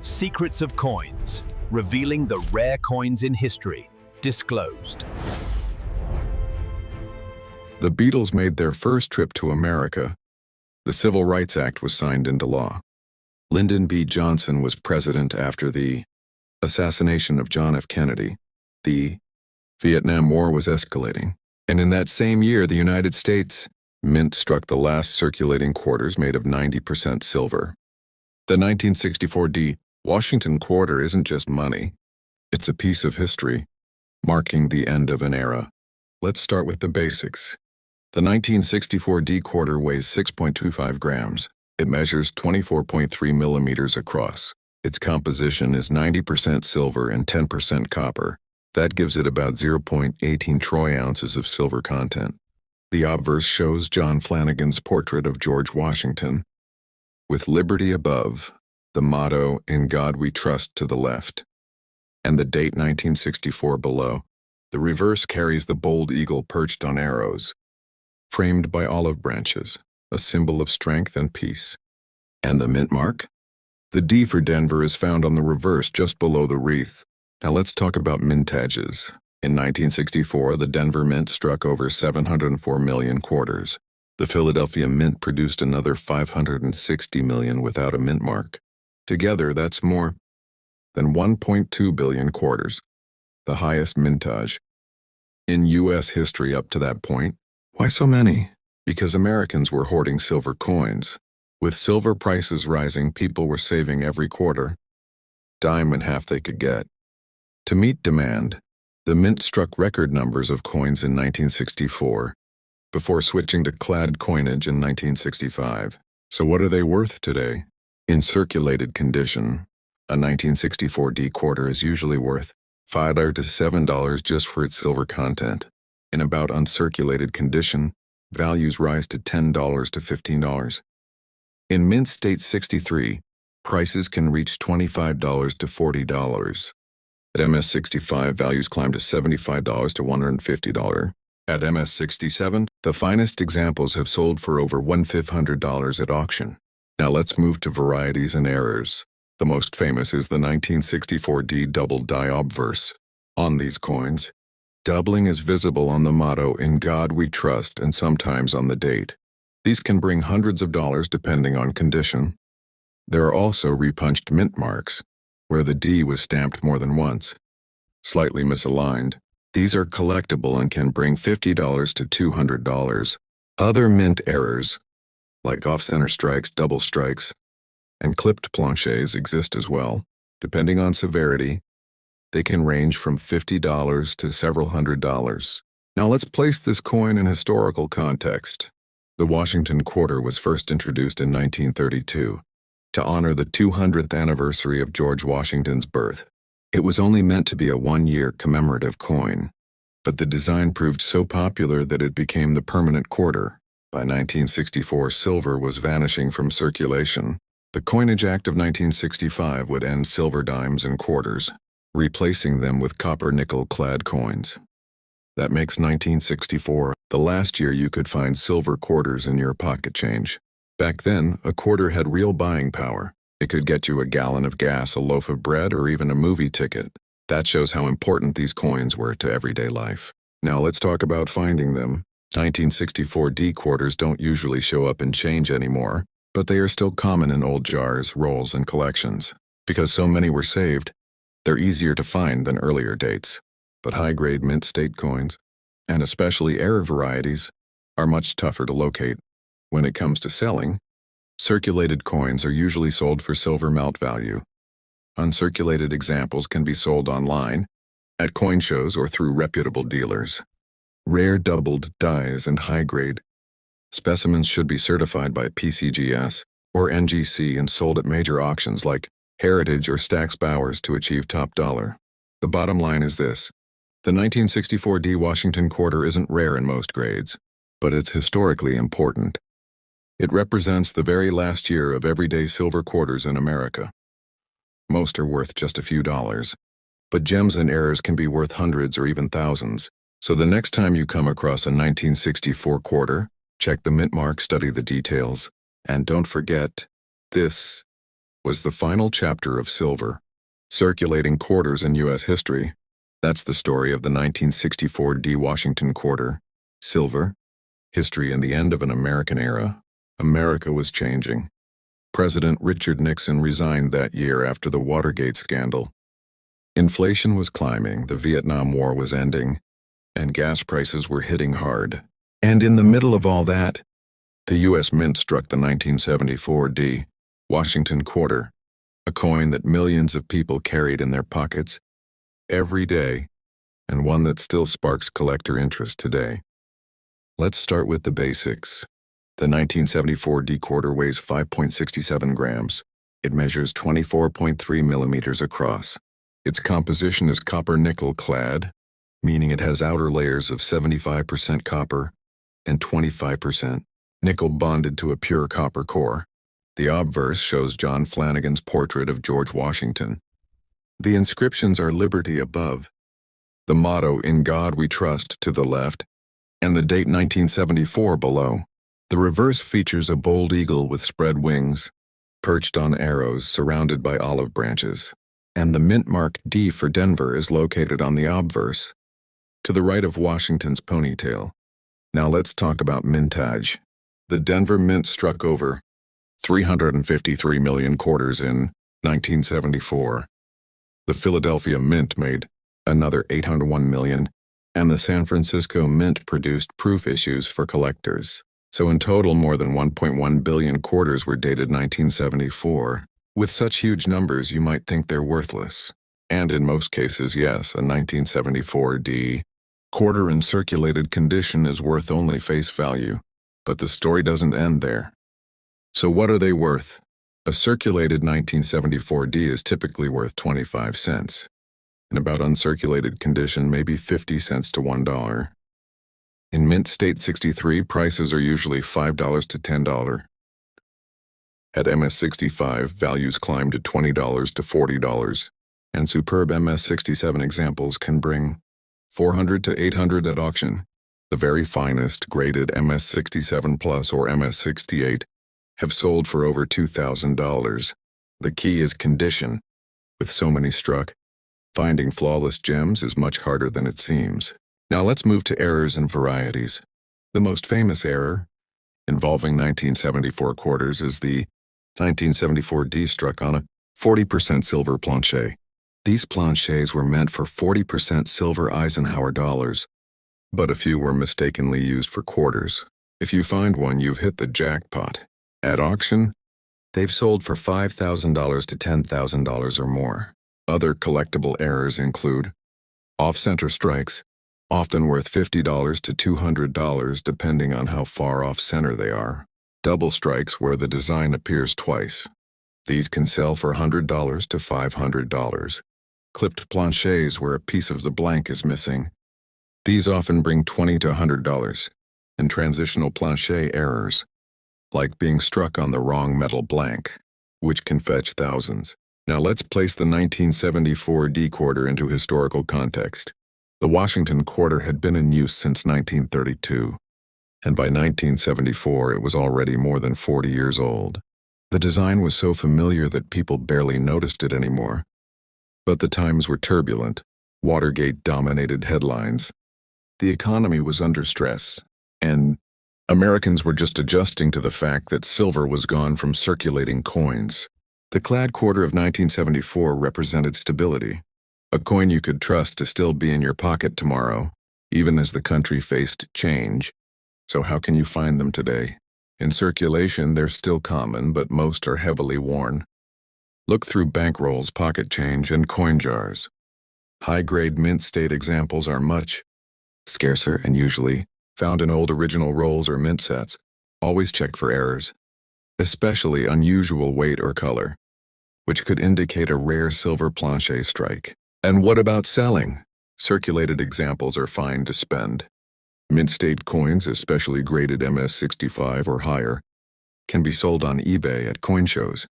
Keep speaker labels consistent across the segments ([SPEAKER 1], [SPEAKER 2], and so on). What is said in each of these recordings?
[SPEAKER 1] Secrets of Coins, revealing the rare coins in history, disclosed.
[SPEAKER 2] The Beatles made their first trip to America. The Civil Rights Act was signed into law. Lyndon B. Johnson was president after the assassination of John F. Kennedy. The Vietnam War was escalating. And in that same year, the United States Mint struck the last circulating quarters made of 90% silver. The 1964 Washington quarter isn't just money. It's a piece of history, marking the end of an era. Let's start with the basics. The 1964 quarter weighs 6.25 grams. It measures 24.3 millimeters across. Its composition is 90% silver and 10% copper. That gives it about 0.18 troy ounces of silver content. The obverse shows John Flanagan's portrait of George Washington, with liberty above, the motto, "In God We Trust," to the left, and the date 1964 below. The reverse carries the bold eagle perched on arrows, framed by olive branches, a symbol of strength and peace. And the mint mark? The D for Denver is found on the reverse just below the wreath. Now let's talk about mintages. In 1964, the Denver Mint struck over 704 million quarters. The Philadelphia Mint produced another 560 million without a mint mark. Together, that's more than 1.2 billion quarters, the highest mintage in U.S. history up to that point. Why so many? Because Americans were hoarding silver coins. With silver prices rising, people were saving every quarter, dime and half they could get. To meet demand, the Mint struck record numbers of coins in 1964, before switching to clad coinage in 1965. So what are they worth today? In circulated condition, a 1964 quarter is usually worth $5 to $7 just for its silver content. In about uncirculated condition, values rise to $10 to $15. In Mint State 63, prices can reach $25 to $40. At MS-65, values climb to $75 to $150. At MS-67, the finest examples have sold for over $1,500 at auction. Now let's move to varieties and errors. The most famous is the 1964 double die obverse. On these coins, doubling is visible on the motto, "In God We Trust," and sometimes on the date. These can bring hundreds of dollars depending on condition. There are also repunched mint marks, where the D was stamped more than once, slightly misaligned. These are collectible and can bring $50 to $200. Other mint errors, like off-center strikes, double strikes, and clipped planches exist as well. Depending on severity, they can range from $50 to several $100s. Now let's place this coin in historical context. The Washington quarter was first introduced in 1932. To honor the 200th anniversary of George Washington's birth. It was only meant to be a one-year commemorative coin, but the design proved so popular that it became the permanent quarter. By 1964, silver was vanishing from circulation. The Coinage Act of 1965 would end silver dimes and quarters, replacing them with copper-nickel clad coins. That makes 1964 the last year you could find silver quarters in your pocket change. Back then, a quarter had real buying power. It could get you a gallon of gas, a loaf of bread, or even a movie ticket. That shows how important these coins were to everyday life. Now let's talk about finding them. 1964 quarters don't usually show up in change anymore, but they are still common in old jars, rolls, and collections. Because so many were saved, they're easier to find than earlier dates. But high-grade mint state coins, and especially error varieties, are much tougher to locate. When it comes to selling, circulated coins are usually sold for silver melt value. Uncirculated examples can be sold online, at coin shows, or through reputable dealers. Rare doubled dies and high-grade specimens should be certified by PCGS or NGC and sold at major auctions like Heritage or Stack's Bowers to achieve top dollar. The bottom line is this. The 1964 Washington quarter isn't rare in most grades, but it's historically important. It represents the very last year of everyday silver quarters in America. Most are worth just a few dollars, but gems and errors can be worth hundreds or even thousands. So the next time you come across a 1964 quarter, check the mint mark, study the details, and don't forget, this was the final chapter of silver, circulating quarters in U.S. history. That's the story of the 1964 D. Washington quarter. Silver, history and the end of an American era. America was changing. President Richard Nixon resigned that year after the Watergate scandal. Inflation was climbing, the Vietnam War was ending, and gas prices were hitting hard. And in the middle of all that, the U.S. Mint struck the 1974 D. Washington quarter, a coin that millions of people carried in their pockets every day, and one that still sparks collector interest today. Let's start with the basics. The 1974 D quarter weighs 5.67 grams. It measures 24.3 millimeters across. Its composition is copper-nickel clad, meaning it has outer layers of 75% copper and 25% nickel bonded to a pure copper core. The obverse shows John Flanagan's portrait of George Washington. The inscriptions are Liberty above, the motto In God We Trust to the left, and the date 1974 below. The reverse features a bold eagle with spread wings, perched on arrows surrounded by olive branches, and the mint mark D for Denver is located on the obverse, to the right of Washington's ponytail. Now let's talk about mintage. The Denver Mint struck over 353 million quarters in 1974. The Philadelphia Mint made another 801 million, and the San Francisco Mint produced proof issues for collectors. So in total, more than 1.1 billion quarters were dated 1974. With such huge numbers, you might think they're worthless. And in most cases, yes, a 1974 D quarter in circulated condition is worth only face value. But the story doesn't end there. So what are they worth? A circulated 1974 D is typically worth 25 cents. In about uncirculated condition, maybe 50 cents to $1. In Mint State 63, prices are usually $5 to $10. At MS65, values climb to $20 to $40, and superb MS67 examples can bring $400 to $800 at auction. The very finest graded MS67 Plus or MS68 have sold for over $2,000. The key is condition. With so many struck, finding flawless gems is much harder than it seems. Now let's move to errors and varieties. The most famous error, involving 1974 quarters, is the 1974 D struck on a 40% silver planche. These planches were meant for 40% silver Eisenhower dollars, but a few were mistakenly used for quarters. If you find one, you've hit the jackpot. At auction, they've sold for $5,000 to $10,000 or more. Other collectible errors include off-center strikes, often worth $50 to $200 depending on how far off-center they are. Double strikes where the design appears twice. These can sell for $100 to $500. Clipped planches where a piece of the blank is missing. These often bring $20 to $100. And transitional planche errors, like being struck on the wrong metal blank, which can fetch thousands. Now let's place the 1974 D quarter into historical context. The Washington quarter had been in use since 1932, and by 1974 it was already more than 40 years old. The design was so familiar that people barely noticed it anymore. But the times were turbulent. Watergate dominated headlines. The economy was under stress, and Americans were just adjusting to the fact that silver was gone from circulating coins. The clad quarter of 1974 represented stability, a coin you could trust to still be in your pocket tomorrow, even as the country faced change. So how can you find them today? In circulation, they're still common, but most are heavily worn. Look through bankrolls, pocket change, and coin jars. High-grade mint state examples are much scarcer and usually found in old original rolls or mint sets. Always check for errors, especially unusual weight or color, which could indicate a rare silver planche strike. And what about selling? Circulated examples are fine to spend. Mint state coins, especially graded MS65 or higher, can be sold on eBay at coin shows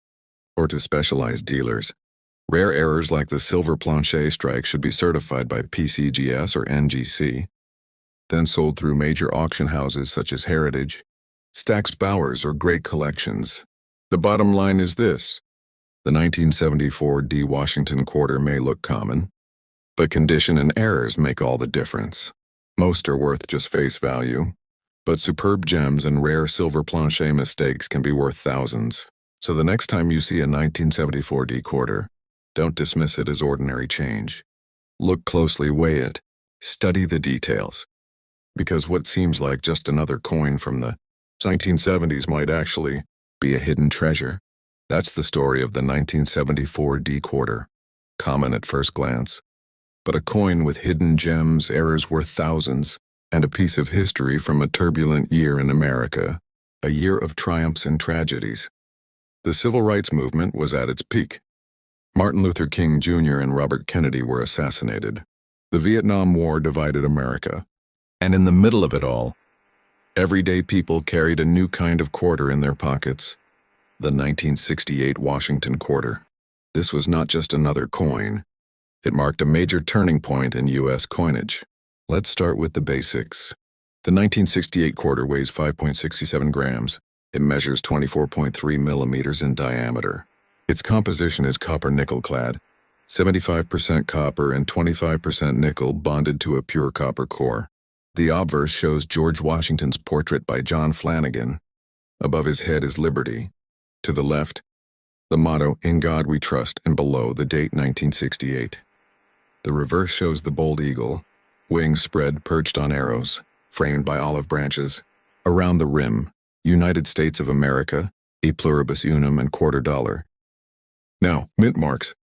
[SPEAKER 2] or to specialized dealers. Rare errors like the silver planche strike should be certified by PCGS or NGC, then sold through major auction houses such as Heritage, Stack's Bowers, or Great Collections. The bottom line is this: The 1974 D Washington quarter may look common, but condition and errors make all the difference. Most are worth just face value, but superb gems and rare silver planche mistakes can be worth thousands. So the next time you see a 1974 D quarter, don't dismiss it as ordinary change. Look closely, weigh it, study the details. Because what seems like just another coin from the 1970s might actually be a hidden treasure. That's the story of the 1974 D quarter. Common at first glance, but a coin with hidden gems, errors worth thousands, and a piece of history from a turbulent year in America, a year of triumphs and tragedies. The civil rights movement was at its peak. Martin Luther King Jr. and Robert Kennedy were assassinated. The Vietnam War divided America. And in the middle of it all, everyday people carried a new kind of quarter in their pockets, the 1968 Washington quarter. This was not just another coin. It marked a major turning point in U.S. coinage. Let's start with the basics. The 1968 quarter weighs 5.67 grams. It measures 24.3 millimeters in diameter. Its composition is copper-nickel clad, 75% copper and 25% nickel bonded to a pure copper core. The obverse shows George Washington's portrait by John Flanagan. Above his head is Liberty. To the left, the motto, "In God We Trust," and below, the date 1968. The reverse shows the bold eagle, wings spread, perched on arrows, framed by olive branches. Around the rim, United States of America, E pluribus unum, and quarter dollar. Now, mint marks.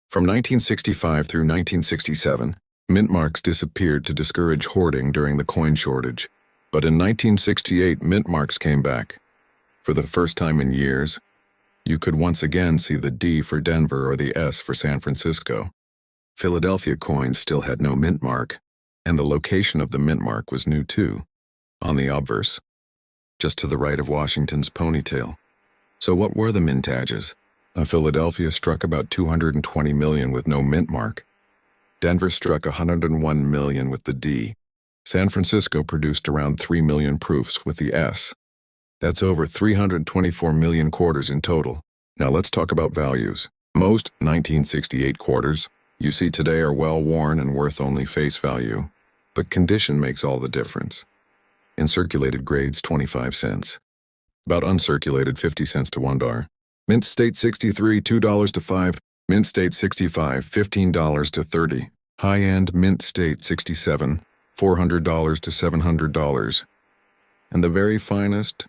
[SPEAKER 2] From 1965 through 1967, mint marks disappeared to discourage hoarding during the coin shortage. But in 1968, mint marks came back. For the first time in years, you could once again see the D for Denver or the S for San Francisco. Philadelphia coins still had no mint mark, and the location of the mint mark was new too, on the obverse, just to the right of Washington's ponytail. So what were the mintages? Philadelphia struck about 220 million with no mint mark. Denver struck 101 million with the D. San Francisco produced around 3 million proofs with the S. That's over 324 million quarters in total. Now let's talk about values. Most 1968 quarters you see today are well worn and worth only face value, but condition makes all the difference. In circulated grades, 25 cents. About uncirculated, 50 cents to $1. Mint State 63, $2 to $5. Mint State 65, $15 to $30. High-end Mint State 67, $400 to $700. And the very finest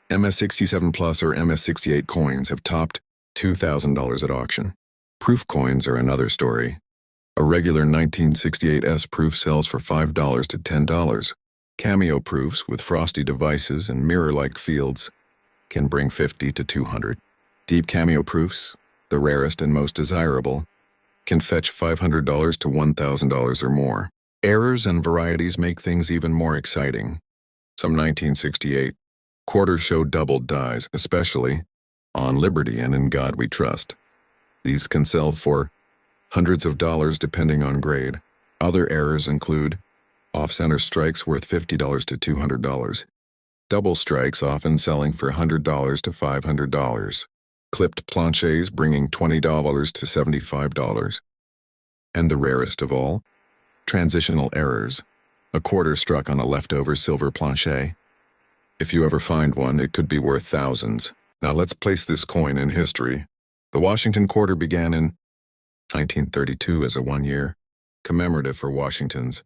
[SPEAKER 2] MS67 Plus or MS68 coins have topped $2,000 at auction. Proof coins are another story. A regular 1968 S proof sells for $5 to $10. Cameo proofs with frosty devices and mirror-like fields can bring $50 to $200. Deep cameo proofs, the rarest and most desirable, can fetch $500 to $1,000 or more. Errors and varieties make things even more exciting. Some 1968 quarters show doubled dies, especially on Liberty and In God We Trust. These can sell for hundreds of dollars depending on grade. Other errors include off-center strikes worth $50 to $200, double strikes often selling for $100 to $500, clipped planches bringing $20 to $75, and the rarest of all, transitional errors, a quarter struck on a leftover silver planche. If you ever find one, it could be worth thousands. Now let's place this coin in history. The Washington quarter began in 1932 as a one-year commemorative for Washington's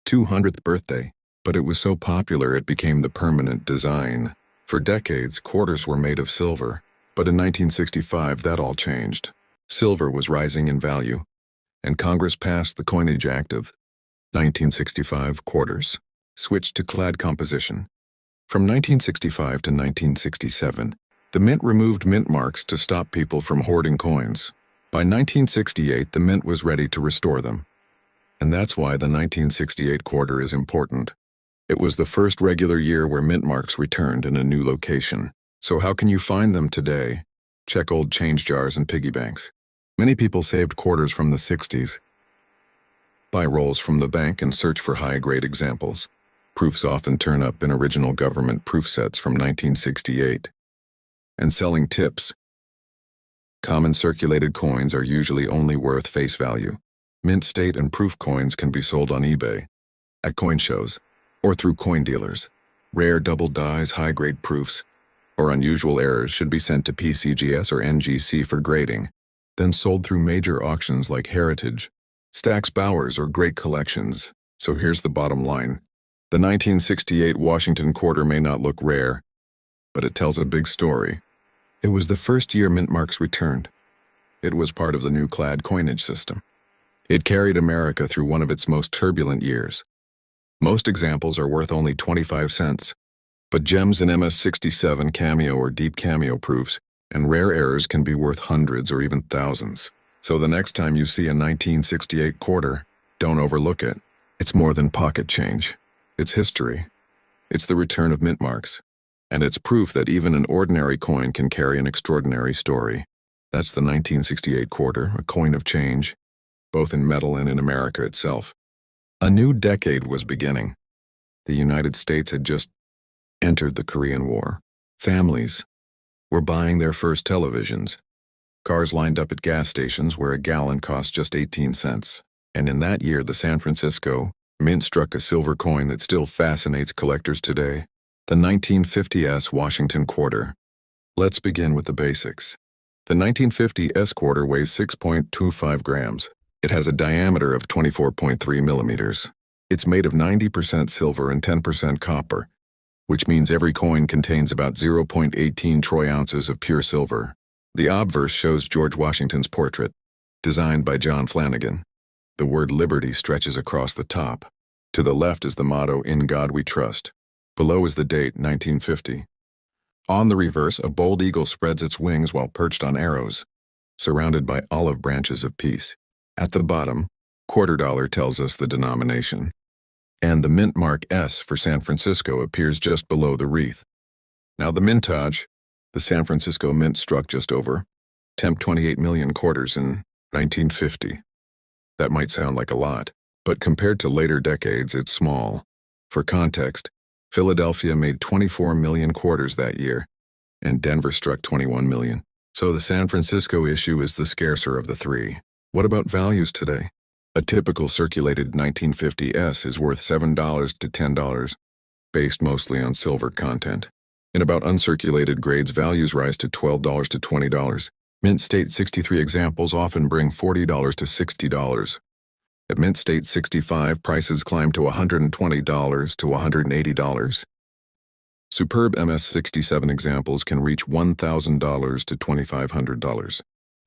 [SPEAKER 2] 200th birthday, but it was so popular it became the permanent design. For decades, quarters were made of silver, but in 1965 that all changed. Silver was rising in value, and Congress passed the Coinage Act of 1965. Quarters switched to clad composition. From 1965 to 1967, the Mint removed mint marks to stop people from hoarding coins. By 1968, the Mint was ready to restore them. And that's why the 1968 quarter is important. It was the first regular year where mint marks returned in a new location. So how can you find them today? Check old change jars and piggy banks. Many people saved quarters from the 60s. Buy rolls from the bank and search for high-grade examples. Proofs often turn up in original government proof sets from 1968. And selling tips. Common circulated coins are usually only worth face value. Mint state and proof coins can be sold on eBay, at coin shows, or through coin dealers. Rare double dies, high-grade proofs, or unusual errors should be sent to PCGS or NGC for grading, then sold through major auctions like Heritage, Stax Bowers, or Great Collections. So here's the bottom line. The 1968 Washington quarter may not look rare, but it tells a big story. It was the first year mint marks returned. It was part of the new clad coinage system. It carried America through one of its most turbulent years. Most examples are worth only 25 cents, but gems in MS-67 cameo or deep cameo proofs and rare errors can be worth hundreds or even thousands. So the next time you see a 1968 quarter, don't overlook it. It's more than pocket change. It's history. It's the return of mint marks. And it's proof that even an ordinary coin can carry an extraordinary story. That's the 1968 quarter, a coin of change, both in metal and in America itself. A new decade was beginning. The United States had just entered the Korean War. Families were buying their first televisions. Cars lined up at gas stations where a gallon cost just 18 cents. And in that year, the San Francisco Mint struck a silver coin that still fascinates collectors today, the 1950 Washington quarter. Let's begin with the basics. The 1950 quarter weighs 6.25 grams. It has a diameter of 24.3 millimeters. It's made of 90% silver and 10% copper, which means every coin contains about 0.18 troy ounces of pure silver. The obverse shows George Washington's portrait, designed by John Flanagan. The word Liberty stretches across the top. To the left is the motto, "In God We Trust." Below is the date, 1950. On the reverse, a bold eagle spreads its wings while perched on arrows, surrounded by olive branches of peace. At the bottom, $quarter tells us the denomination. And the mint mark S for San Francisco appears just below the wreath. Now the mintage, the San Francisco Mint struck just over 28 million quarters in 1950. That might sound like a lot, but compared to later decades, it's small. For context, Philadelphia made 24 million quarters that year, and Denver struck 21 million. So the San Francisco issue is the scarcer of the three. What about values today? A typical circulated 1950 is worth $7 to $10, based mostly on silver content. In about uncirculated grades, values rise to $12 to $20. Mint State 63 examples often bring $40 to $60. At Mint State 65, prices climb to $120 to $180. Superb MS-67 examples can reach $1,000 to $2,500.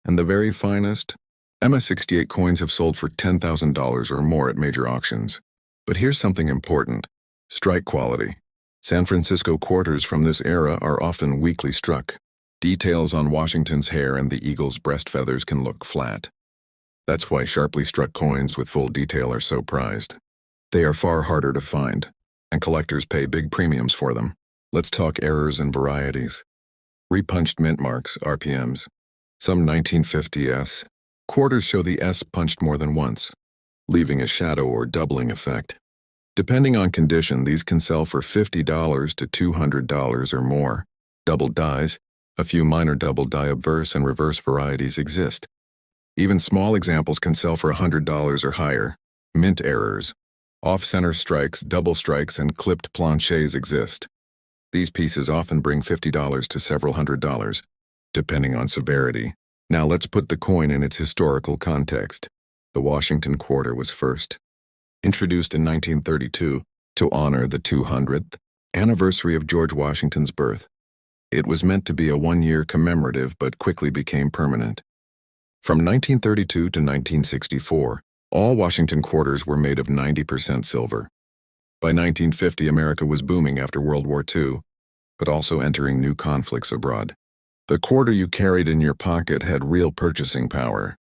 [SPEAKER 2] And the very finest, MS-68 coins have sold for $10,000 or more at major auctions. But here's something important: strike quality. San Francisco quarters from this era are often weakly struck. Details on Washington's hair and the eagle's breast feathers can look flat. That's why sharply struck coins with full detail are so prized. They are far harder to find, and collectors pay big premiums for them. Let's talk errors and varieties. Repunched mint marks, RPMs. Some 1950 quarters show the S punched more than once, leaving a shadow or doubling effect. Depending on condition, these can sell for $50 to $200 or more. Double dies, a few minor double die obverse and reverse varieties exist. Even small examples can sell for $100 or higher. Mint errors, off-center strikes, double strikes, and clipped planchets exist. These pieces often bring $50 to several $100s, depending on severity. Now let's put the coin in its historical context. The Washington quarter was first introduced in 1932 to honor the 200th anniversary of George Washington's birth. It was meant to be a one-year commemorative but quickly became permanent. From 1932 to 1964, all Washington quarters were made of 90% silver. By 1950, America was booming after World War II, but also entering new conflicts abroad. The quarter you carried in your pocket had real purchasing power.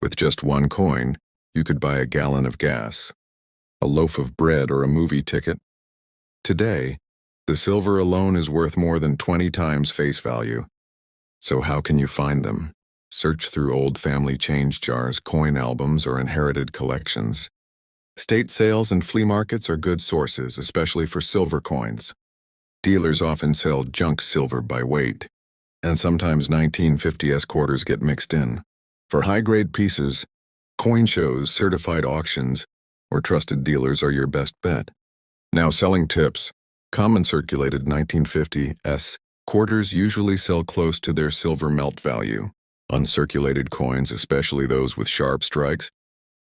[SPEAKER 2] With just one coin, you could buy a gallon of gas, a loaf of bread, or a movie ticket. Today, the silver alone is worth more than 20 times face value. So how can you find them? Search through old family change jars, coin albums, or inherited collections. State sales and flea markets are good sources, especially for silver coins. Dealers often sell junk silver by weight, and sometimes 1950s quarters get mixed in. For high-grade pieces, coin shows, certified auctions, or trusted dealers are your best bet. Now, selling tips. Common circulated 1950s quarters usually sell close to their silver melt value. Uncirculated coins, especially those with sharp strikes,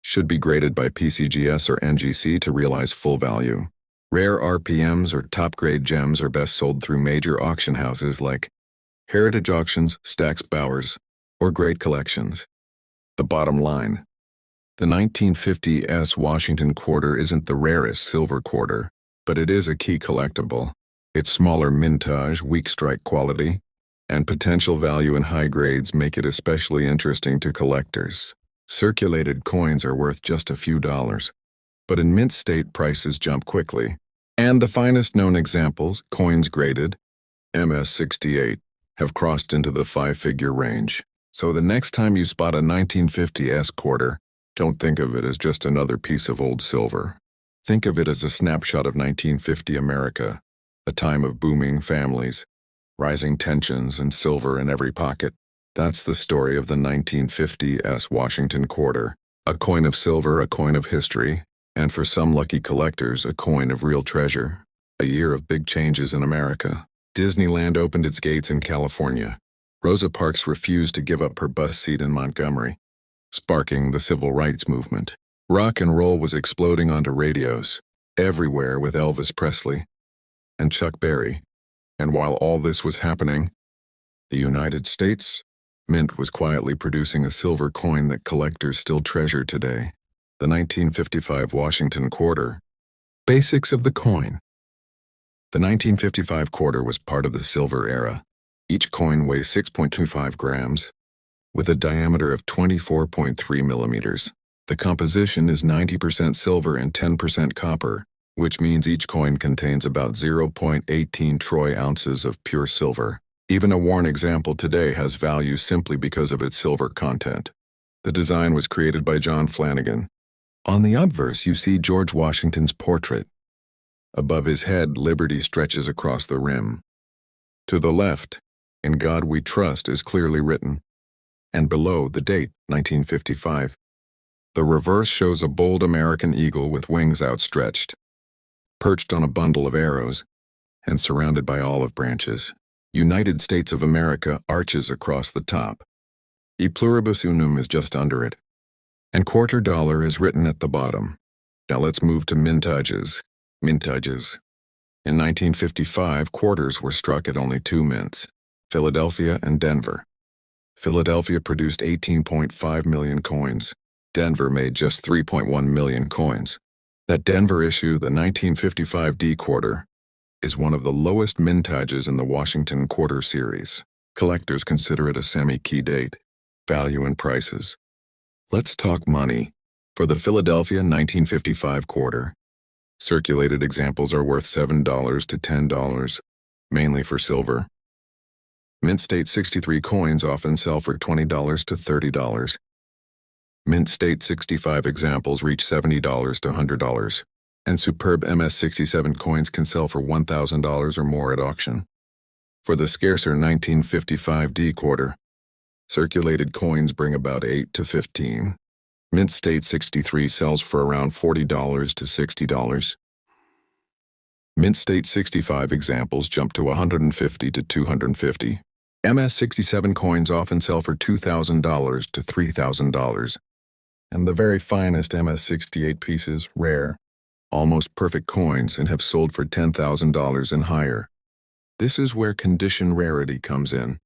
[SPEAKER 2] should be graded by PCGS or NGC to realize full value. Rare RPMs or top-grade gems are best sold through major auction houses like Heritage Auctions, Stack's Bowers, or Great Collections. The bottom line. The 1950s Washington quarter isn't the rarest silver quarter, but it is a key collectible. Its smaller mintage, weak strike quality, and potential value in high grades make it especially interesting to collectors. Circulated coins are worth just a few dollars, but in mint state prices jump quickly. And the finest known examples, coins graded, MS-68, have crossed into the five-figure range. So the next time you spot a 1950s quarter, don't think of it as just another piece of old silver. Think of it as a snapshot of 1950 America, a time of booming families, rising tensions, and silver in every pocket. That's the story of the 1950s Washington quarter. A coin of silver, a coin of history, and for some lucky collectors, a coin of real treasure. A year of big changes in America. Disneyland opened its gates in California. Rosa Parks refused to give up her bus seat in Montgomery, sparking the civil rights movement. Rock and roll was exploding onto radios, everywhere with Elvis Presley and Chuck Berry. And while all this was happening, the United States Mint was quietly producing a silver coin that collectors still treasure today. The 1955 Washington quarter. Basics of the coin. The 1955 quarter was part of the silver era. Each coin weighs 6.25 grams, with a diameter of 24.3 millimeters. The composition is 90% silver and 10% copper, which means each coin contains about 0.18 troy ounces of pure silver. Even a worn example today has value simply because of its silver content. The design was created by John Flanagan. On the obverse, you see George Washington's portrait. Above his head, Liberty stretches across the rim. To the left, "In God We Trust" is clearly written, and below, the date, 1955. The reverse shows a bold American eagle with wings outstretched, perched on a bundle of arrows, and surrounded by olive branches. United States of America arches across the top. E pluribus unum is just under it, and quarter dollar is written at the bottom. Now let's move to mintages. Mintages. In 1955, quarters were struck at only two mints, Philadelphia and Denver. Philadelphia produced 18.5 million coins. Denver made just 3.1 million coins. That Denver issue, the 1955 D quarter, is one of the lowest mintages in the Washington quarter series. Collectors consider it a semi-key date. Value and prices. Let's talk money. For the Philadelphia 1955 quarter, circulated examples are worth $7 to $10, mainly for silver. Mint State 63 coins often sell for $20 to $30. Mint State 65 examples reach $70 to $100, and superb MS-67 coins can sell for $1,000 or more at auction. For the scarcer 1955 D quarter, circulated coins bring about 8 to 15. Mint State 63 sells for around $40 to $60. Mint State 65 examples jump to $150 to $250. MS-67 coins often sell for $2,000 to $3,000. And the very finest MS-68 pieces, rare, almost perfect coins, and have sold for $10,000 and higher. This is where condition rarity comes in.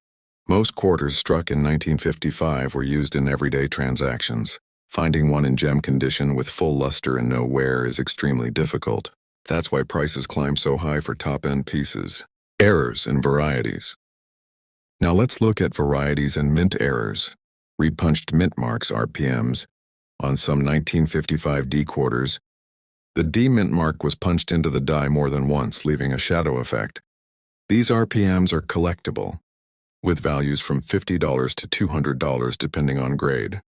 [SPEAKER 2] Most quarters struck in 1955 were used in everyday transactions. Finding one in gem condition with full luster and no wear is extremely difficult. That's why prices climb so high for top-end pieces. Errors and varieties. Now let's look at varieties and mint errors. Repunched mint marks, RPMs, on some 1955 D quarters. The D mint mark was punched into the die more than once, leaving a shadow effect. These RPMs are collectible, with values from $50 to $200 depending on grade.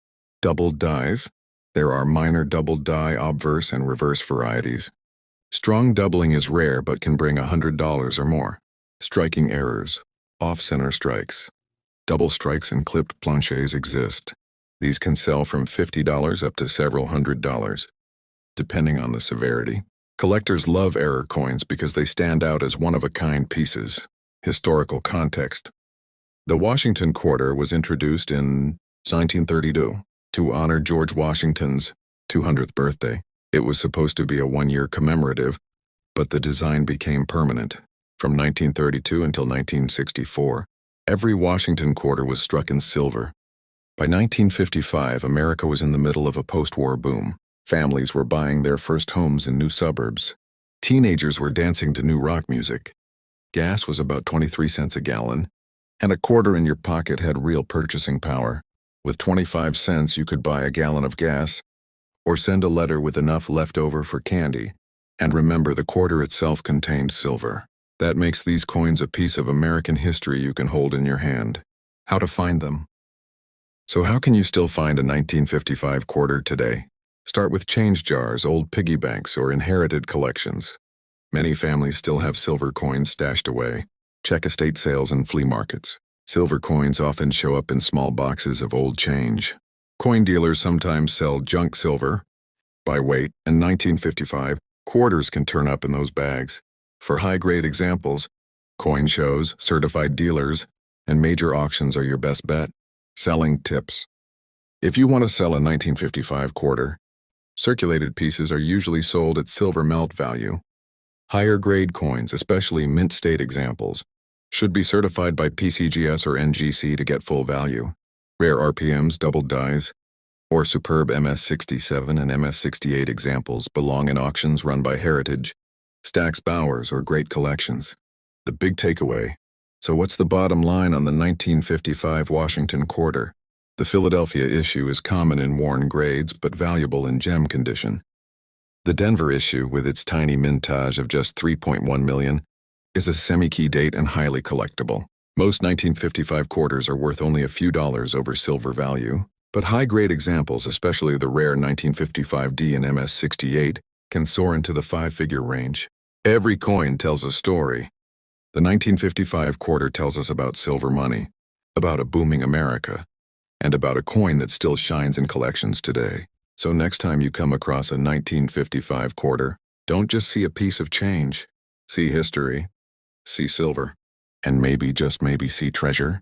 [SPEAKER 2] Doubled dies. There are minor doubled die, obverse, and reverse varieties. Strong doubling is rare but can bring $100 or more. Striking errors. Off-center strikes. Double strikes and clipped planches exist. These can sell from $50 up to several $100s, depending on the severity. Collectors love error coins because they stand out as one-of-a-kind pieces. Historical context. The Washington quarter was introduced in 1932 to honor George Washington's 200th birthday. It was supposed to be a one-year commemorative, but the design became permanent. From 1932 until 1964, every Washington quarter was struck in silver. By 1955, America was in the middle of a post-war boom. Families were buying their first homes in new suburbs. Teenagers were dancing to new rock music. Gas was about 23 cents a gallon, and a quarter in your pocket had real purchasing power. With 25 cents, you could buy a gallon of gas or send a letter with enough left over for candy. And remember, the quarter itself contained silver. That makes these coins a piece of American history you can hold in your hand. How to find them? So how can you still find a 1955 quarter today? Start with change jars, old piggy banks, or inherited collections. Many families still have silver coins stashed away. Check estate sales and flea markets. Silver coins often show up in small boxes of old change. Coin dealers sometimes sell junk silver by weight, and 1955 quarters can turn up in those bags. For high-grade examples, coin shows, certified dealers, and major auctions are your best bet. Selling tips. If you want to sell a 1955 quarter, circulated pieces are usually sold at silver melt value. Higher-grade coins, especially mint-state examples, should be certified by PCGS or NGC to get full value. Rare RPMs, doubled dies, or superb MS-67 and MS-68 examples belong in auctions run by Heritage, Stax Bowers, or Great Collections. The big takeaway. So what's the bottom line on the 1955 Washington quarter? The Philadelphia issue is common in worn grades but valuable in gem condition. The Denver issue, with its tiny mintage of just 3.1 million, is a semi-key date and highly collectible. Most 1955 quarters are worth only a few dollars over silver value, but high-grade examples, especially the rare 1955D and MS-68, can soar into the five-figure range. Every coin tells a story. The 1955 quarter tells us about silver money, about a booming America, and about a coin that still shines in collections today. So next time you come across a 1955 quarter, don't just see a piece of change. See history, see silver, and maybe, just maybe, see treasure.